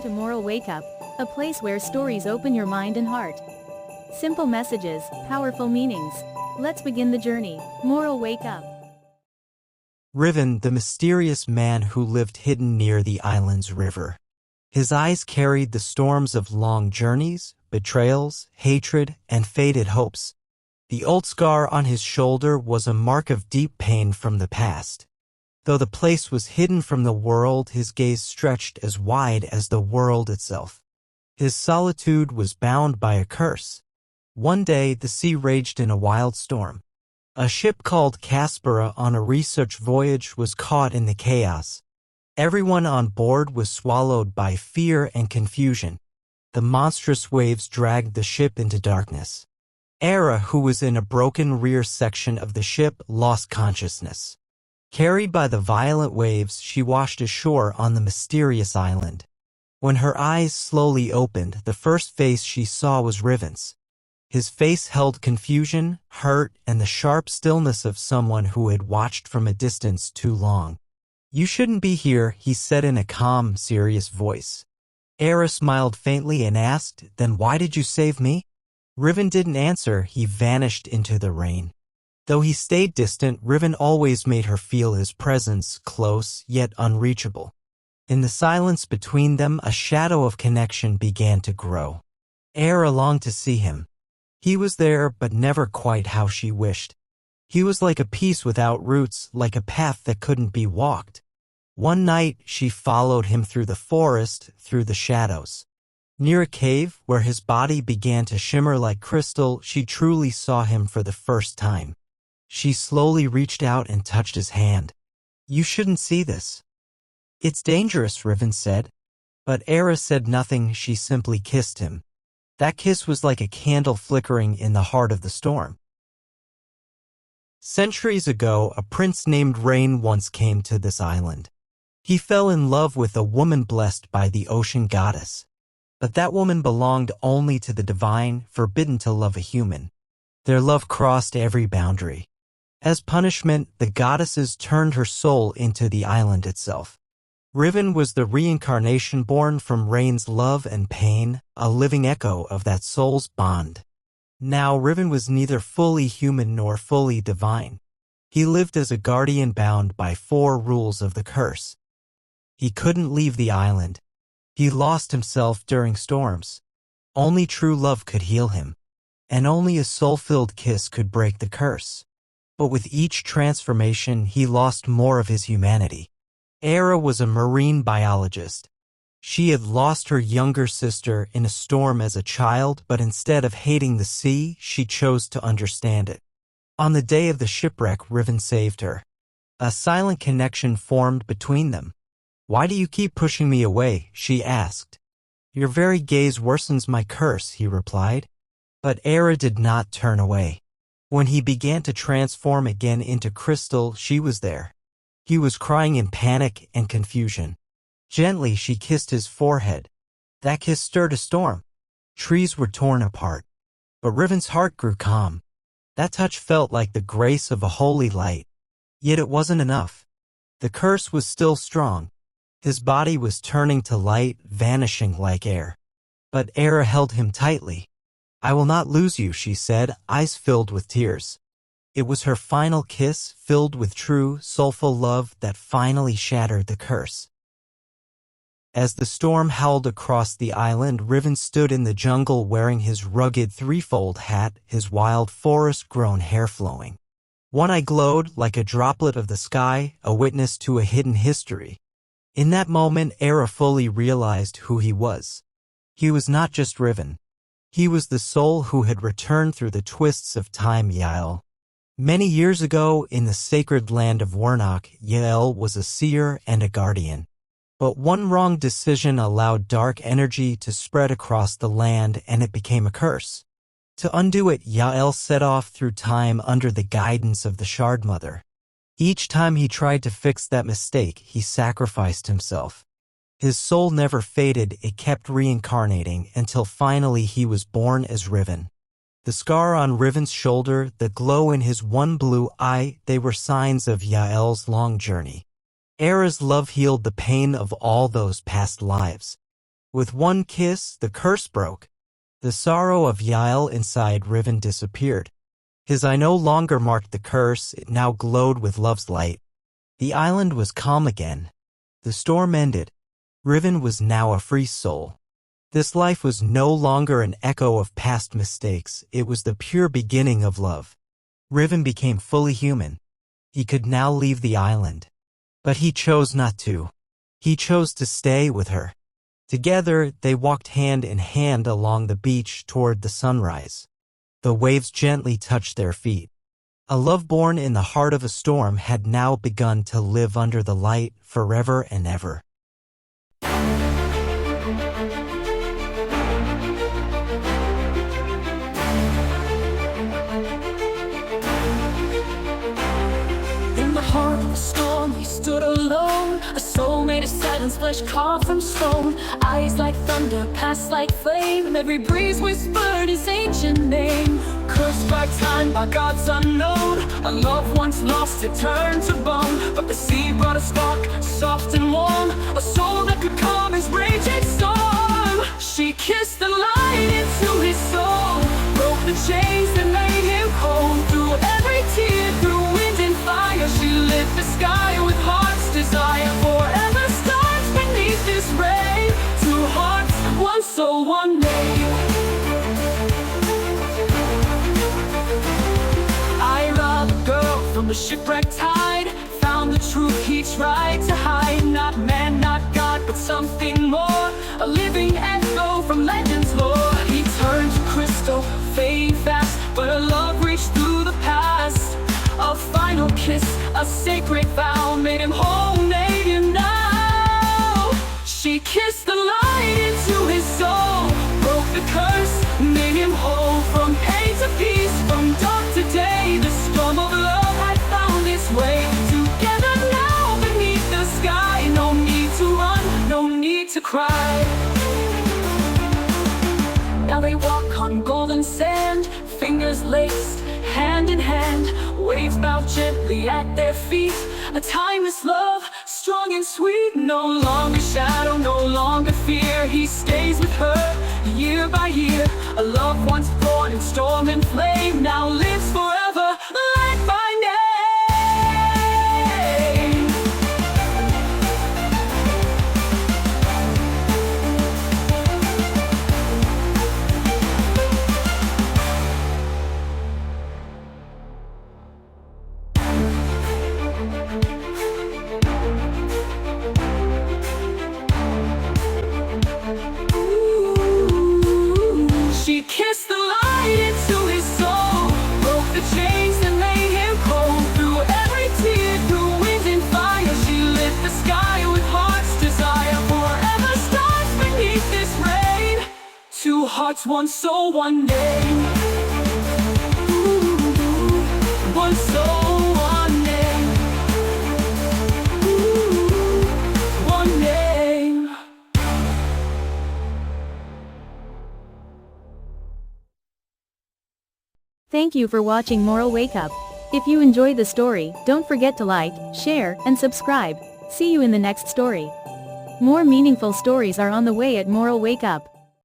to Moral Wake Up, a place where stories open your mind and heart. Simple messages, powerful meanings. Let's begin the journey. Moral Wake Up. Riven, the mysterious man who lived hidden near the island's river. His eyes carried the storms of long journeys, betrayals, hatred, and faded hopes. The old scar on his shoulder was a mark of deep pain from the past. Though the place was hidden from the world, his gaze stretched as wide as the world itself. His solitude was bound by a curse. One day, the sea raged in a wild storm. A ship called Caspera on a research voyage was caught in the chaos. Everyone on board was swallowed by fear and confusion. The monstrous waves dragged the ship into darkness. Aira, who was in a broken rear section of the ship, lost consciousness. Carried by the violent waves, she washed ashore on the mysterious island. When her eyes slowly opened, the first face she saw was Riven's. His face held confusion, hurt, and the sharp stillness of someone who had watched from a distance too long. "You shouldn't be here," he said in a calm, serious voice. Aira smiled faintly and asked, "Then why did you save me?" Riven didn't answer. He vanished into the rain. Though he stayed distant, Riven always made her feel his presence, close yet unreachable. In the silence between them, a shadow of connection began to grow. Aira longed to see him. He was there, but never quite how she wished. He was like a piece without roots, like a path that couldn't be walked. One night, she followed him through the forest, through the shadows. Near a cave, where his body began to shimmer like crystal, she truly saw him for the first time. She slowly reached out and touched his hand. "You shouldn't see this." "It's dangerous," Riven said. But Aira said nothing. She simply kissed him. That kiss was like a candle flickering in the heart of the storm. Centuries ago, a prince named Rain once came to this island. He fell in love with a woman blessed by the ocean goddess. But that woman belonged only to the divine, forbidden to love a human. Their love crossed every boundary. As punishment, the goddesses turned her soul into the island itself. Riven was the reincarnation born from Rain's love and pain, a living echo of that soul's bond. Now Riven was neither fully human nor fully divine. He lived as a guardian bound by 4 rules of the curse. He couldn't leave the island. He lost himself during storms. Only true love could heal him. And only a soul-filled kiss could break the curse. But with each transformation, he lost more of his humanity. Aira was a marine biologist. She had lost her younger sister in a storm as a child, but instead of hating the sea, she chose to understand it. On the day of the shipwreck, Riven saved her. A silent connection formed between them. "Why do you keep pushing me away?" she asked. "Your very gaze worsens my curse," he replied. But Aira did not turn away. When he began to transform again into crystal, she was there. He was crying in panic and confusion. Gently, she kissed his forehead. That kiss stirred a storm. Trees were torn apart. But Riven's heart grew calm. That touch felt like the grace of a holy light. Yet it wasn't enough. The curse was still strong. His body was turning to light, vanishing like air. But Aira held him tightly. "I will not lose you," she said, eyes filled with tears. It was her final kiss, filled with true, soulful love, that finally shattered the curse. As the storm howled across the island, Riven stood in the jungle wearing his rugged 3-fold hat, his wild forest-grown hair flowing. One eye glowed like a droplet of the sky, a witness to a hidden history. In that moment, Aira fully realized who he was. He was not just Riven. He was the soul who had returned through the twists of time. Yael. Many years ago, in the sacred land of Warnock, Yael was a seer and a guardian. But one wrong decision allowed dark energy to spread across the land, and it became a curse. To undo it, Yael set off through time under the guidance of the Shard Mother. Each time he tried to fix that mistake, he sacrificed himself. His soul never faded, it kept reincarnating until finally he was born as Riven. The scar on Riven's shoulder, the glow in his one blue eye, they were signs of Yael's long journey. Aira's love healed the pain of all those past lives. With one kiss, the curse broke. The sorrow of Yael inside Riven disappeared. His eye no longer marked the curse, it now glowed with love's light. The island was calm again. The storm ended. Riven was now a free soul. This life was no longer an echo of past mistakes, it was the pure beginning of love. Riven became fully human. He could now leave the island. But he chose not to. He chose to stay with her. Together, they walked hand in hand along the beach toward the sunrise. The waves gently touched their feet. A love born in the heart of a storm had now begun to live under the light forever and ever. In the heart of the storm, he stood alone. A soul made of silence, flesh carved from stone. Eyes like thunder, past like flame. Every breeze whispered his ancient name. Cursed by time, by gods unknown. A love once lost, it turned to bone. But the sea brought a spark, soft and warm. A soul that could calm his raging storm. She kissed the light into his soul, broke the chains that made him whole. Through every tear, through wind and fire, she lit the sky with heart's desire. Forever stars beneath this rain. Two hearts, one soul, one name. Aira, the girl from the shipwrecked tide, found the truth he tried to hide. Not man, not God, but something more. A living echo from legend's lore. He turned to crystal, fade fast, but her love reached through the past. A final kiss, a sacred vow, made him whole, made him now. She kissed the light into his soul, broke the curse, made him whole. From pain to peace, from dark to day, the storm of love had found its way. Together now beneath the sky, no need to run, no need to cry. Now they walk on golden sand, fingers laced, hand in hand. Waves bow gently at their feet. A timeless love, strong and sweet. No longer shadow, no longer fear. He stays with her year by year. A love once born in storm and flame now lives forever, light by name. She kissed the light into his soul, broke the chains that made him cold. Through every tear, through wind and fire, she lit the sky with heart's desire. Forever stars beneath this rain. Two hearts, one soul, one name. One soul, one name. One name. Thank you for watching Moral Wake Up. If you enjoyed the story, don't forget to like, share, and subscribe. See you in the next story. More meaningful stories are on the way at Moral Wake Up.